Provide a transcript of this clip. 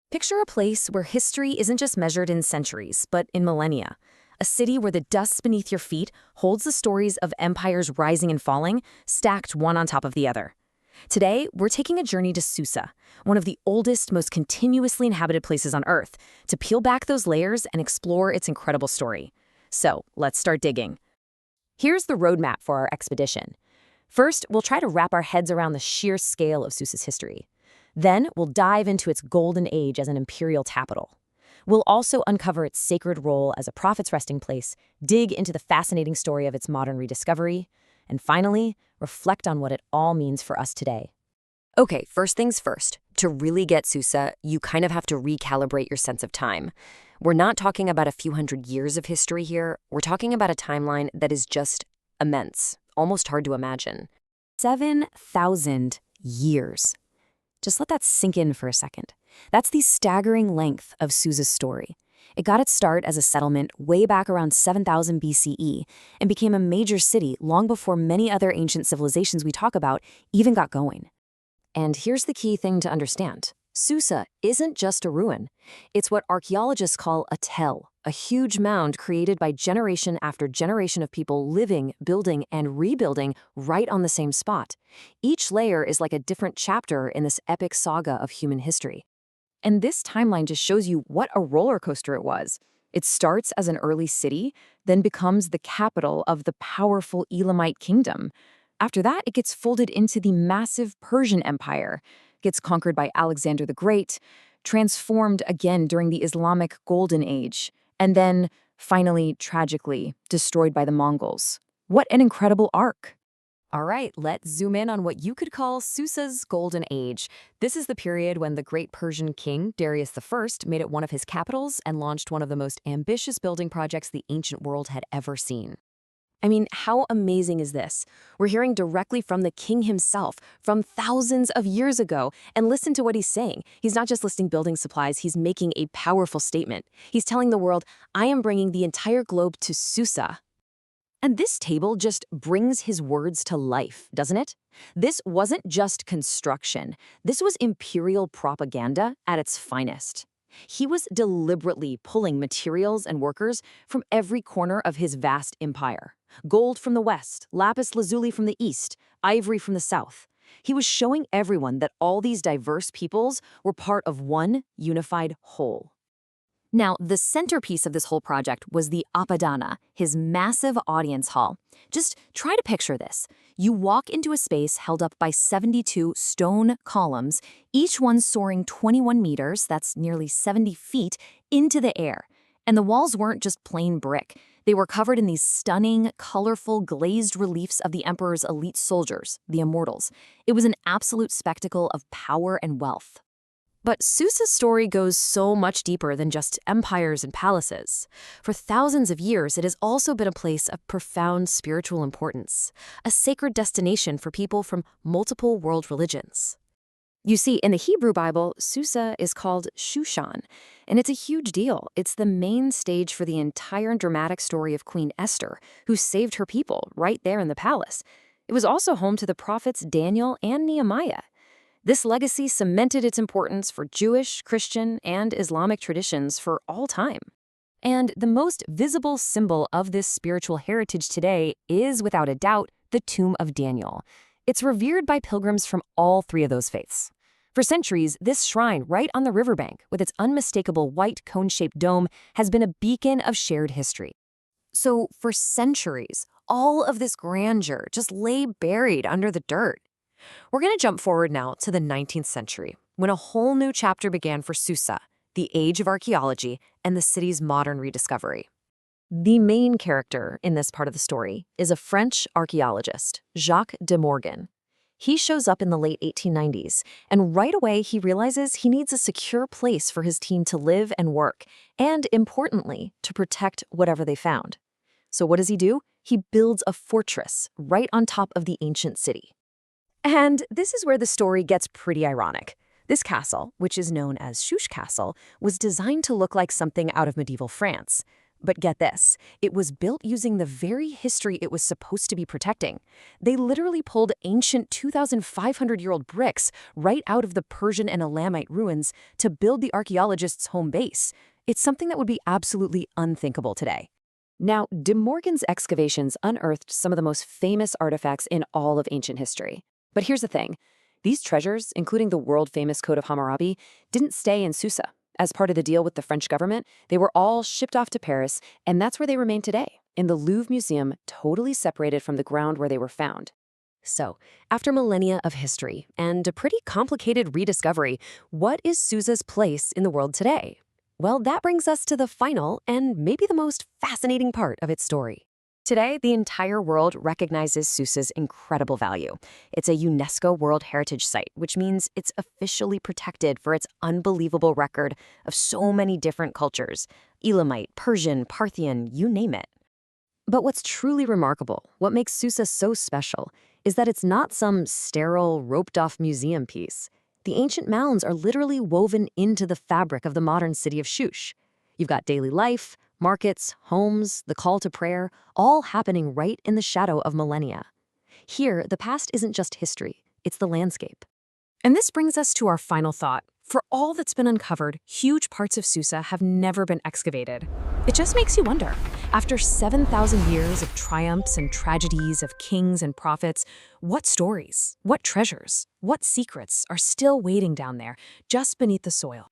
Picture a place where history isn't just measured in centuries, but in millennia. A city where the dust beneath your feet holds the stories of empires rising and falling, stacked one on top of the other. Today, we're taking a journey to Susa, one of the oldest, most continuously inhabited places on Earth, to peel back those layers and explore its incredible story. So, let's start digging. Here's the roadmap for our expedition. First, we'll try to wrap our heads around the sheer scale of Susa's history. Then, we'll dive into its golden age as an imperial capital. We'll also uncover its sacred role as a prophet's resting place, dig into the fascinating story of its modern rediscovery, and finally, reflect on what it all means for us today. Okay, first things first. To really get Susa, you kind of have to recalibrate your sense of time. We're not talking about a few hundred years of history here. We're talking about a timeline that is just immense, almost hard to imagine. 7,000 years. Just let that sink in for a second. That's the staggering length of Susa's story. It got its start as a settlement way back around 7000 BCE and became a major city long before many other ancient civilizations we talk about even got going. And here's the key thing to understand. Susa isn't just a ruin. It's what archaeologists call a tell, a huge mound created by generation after generation of people living, building, and rebuilding right on the same spot. Each layer is like a different chapter in this epic saga of human history. And this timeline just shows you what a roller coaster it was. It starts as an early city, then becomes the capital of the powerful Elamite kingdom. After that, it gets folded into the massive Persian Empire, gets conquered by Alexander the Great, transformed again during the Islamic Golden Age, and then, finally, tragically, destroyed by the Mongols. What an incredible arc! All right, let's zoom in on what you could call Susa's Golden Age. This is the period when the great Persian king, Darius I, made it one of his capitals and launched one of the most ambitious building projects the ancient world had ever seen. I mean, how amazing is this? We're hearing directly from the king himself, from thousands of years ago, and listen to what he's saying. He's not just listing building supplies, he's making a powerful statement. He's telling the world, I am bringing the entire globe to Susa. And this table just brings his words to life, doesn't it? This wasn't just construction. This was imperial propaganda at its finest. He was deliberately pulling materials and workers from every corner of his vast empire. Gold from the west, lapis lazuli from the east, ivory from the south. He was showing everyone that all these diverse peoples were part of one unified whole. Now, the centerpiece of this whole project was the Apadana, his massive audience hall. Just try to picture this. You walk into a space held up by 72 stone columns, each one soaring 21 meters, that's nearly 70 feet, into the air. And the walls weren't just plain brick. They were covered in these stunning, colorful, glazed reliefs of the emperor's elite soldiers, the immortals. It was an absolute spectacle of power and wealth. But Susa's story goes so much deeper than just empires and palaces. For thousands of years, it has also been a place of profound spiritual importance, a sacred destination for people from multiple world religions. You see, in the Hebrew Bible, Susa is called Shushan, and it's a huge deal. It's the main stage for the entire dramatic story of Queen Esther, who saved her people right there in the palace. It was also home to the prophets Daniel and Nehemiah. This legacy cemented its importance for Jewish, Christian, and Islamic traditions for all time. And the most visible symbol of this spiritual heritage today is, without a doubt, the tomb of Daniel. It's revered by pilgrims from all three of those faiths. For centuries, this shrine right on the riverbank, with its unmistakable white cone-shaped dome, has been a beacon of shared history. So, for centuries, all of this grandeur just lay buried under the dirt. We're going to jump forward now to the 19th century, when a whole new chapter began for Susa, the age of archaeology and the city's modern rediscovery. The main character in this part of the story is a French archaeologist, Jacques de Morgan. He shows up in the late 1890s, and right away he realizes he needs a secure place for his team to live and work, and importantly, to protect whatever they found. So what does he do? He builds a fortress right on top of the ancient city. And this is where the story gets pretty ironic. This castle, which is known as Shush Castle, was designed to look like something out of medieval France. But get this, it was built using the very history it was supposed to be protecting. They literally pulled ancient 2,500-year-old bricks right out of the Persian and Elamite ruins to build the archaeologists' home base. It's something that would be absolutely unthinkable today. Now, De Morgan's excavations unearthed some of the most famous artifacts in all of ancient history. But here's the thing. These treasures, including the world-famous Code of Hammurabi, didn't stay in Susa. As part of the deal with the French government, they were all shipped off to Paris, and that's where they remain today, in the Louvre Museum, totally separated from the ground where they were found. So, after millennia of history and a pretty complicated rediscovery, what is Susa's place in the world today? Well, that brings us to the final and maybe the most fascinating part of its story. Today, the entire world recognizes Susa's incredible value. It's a UNESCO World Heritage Site, which means it's officially protected for its unbelievable record of so many different cultures: Elamite, Persian, Parthian, you name it. But what's truly remarkable, what makes Susa so special, is that it's not some sterile, roped-off museum piece. The ancient mounds are literally woven into the fabric of the modern city of Shush. You've got daily life, markets, homes, the call to prayer, all happening right in the shadow of millennia. Here, the past isn't just history, it's the landscape. And this brings us to our final thought. For all that's been uncovered, huge parts of Susa have never been excavated. It just makes you wonder, after 7,000 years of triumphs and tragedies of kings and prophets, what stories, what treasures, what secrets are still waiting down there, just beneath the soil?